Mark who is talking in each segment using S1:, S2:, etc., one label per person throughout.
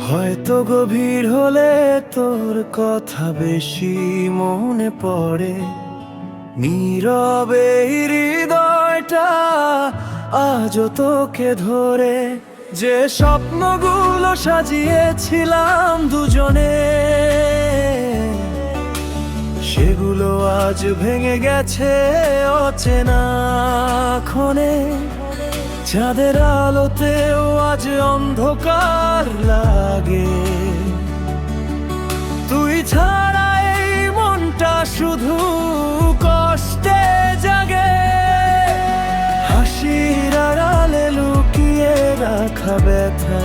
S1: হয়তো গভীর হলে তোর কথা বেশি মনে পড়ে, নীরবে হৃদয়টা আজও তোকে ধরে। যে স্বপ্নগুলো সাজিয়েছিলাম দুজনে, সেগুলো আজ ভেঙে গেছে অচেনা ক্ষণে। চাঁদের আলোতেও আজ অন্ধকার লাগে, তুই ছাড়া এই মনটা শুধু কষ্টে জাগে। হাসির আড়ালে লুকিয়ে রাখা ব্যথা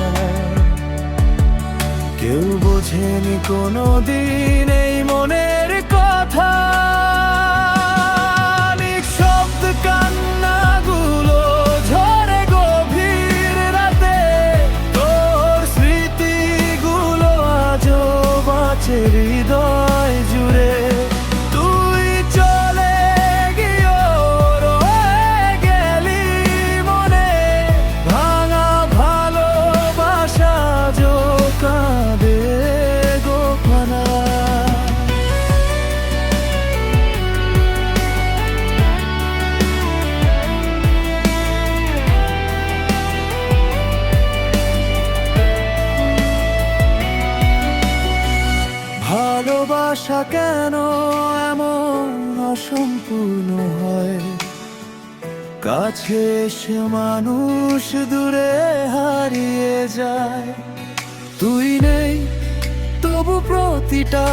S1: কেউ বোঝেনি কোনোদিন এই মনের কথা। নিঃশব্দ কান্নাগুলো ঝরে গভীর রাতে, তোর স্মৃতিগুলো আজও বাঁচে হৃদয় জুড়ে। তুই চলে গিয়েও রয়ে গেলি মনে, ভাঙা ভালোবাসা আজও কাঁদে গোপনা। ভালোবাসা কেন এমন অসম্পূর্ণ হয়? কাছে এসে মানুষ দূরে হারিয়ে যায়। তুই নেই তবু প্রতিটা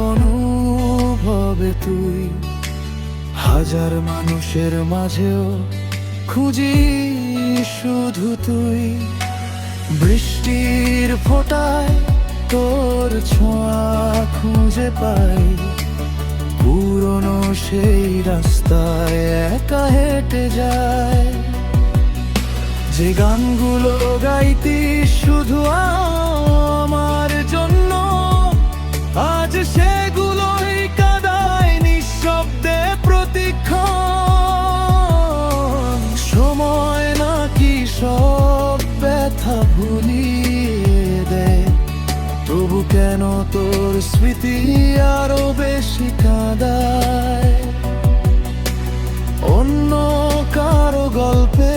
S1: অনুভবে তুই, হাজার মানুষের মাঝেও খুঁজি শুধু তুই। বৃষ্টির ফোঁটায় তোর ছোঁয়া খুঁজে পাই, পুরনো সেই রাস্তায় একা হেঁটে যায়। যে গানগুলো গাইতি শুধু আমার জন্য, আজ সেগুলোই কাঁদায় নিঃশব্দে প্রতিক্ষণ। সময় নাকি সব ব্যথা ভুলিয়ে দেয়, তবু কেন তোর স্মৃতি আরো বেশি কাঁদায়? অন্য কারো গল্পে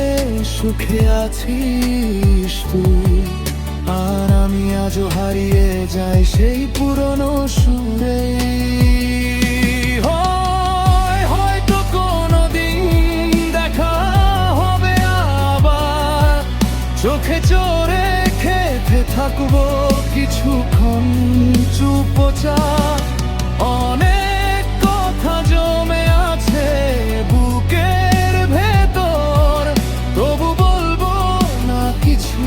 S1: সুখে আছিস তুই, আর আমি আজও হারিয়ে যাই সেই পুরনো সুরে। হয়তো কোনোদিন দেখা হবে আবার, চোখে চোরে খেতে থাকবো কিছুক্ষণ চুপচাপ। অনেক কথা জমে আছে বুকের ভেতর, তবু বলবো না কিছু,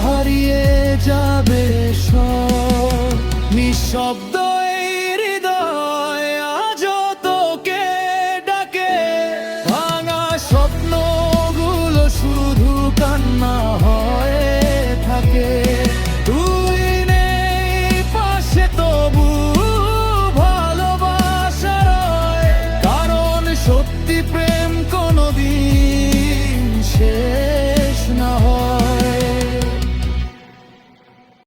S1: হারিয়ে যাবে সব। নিঃশব্দ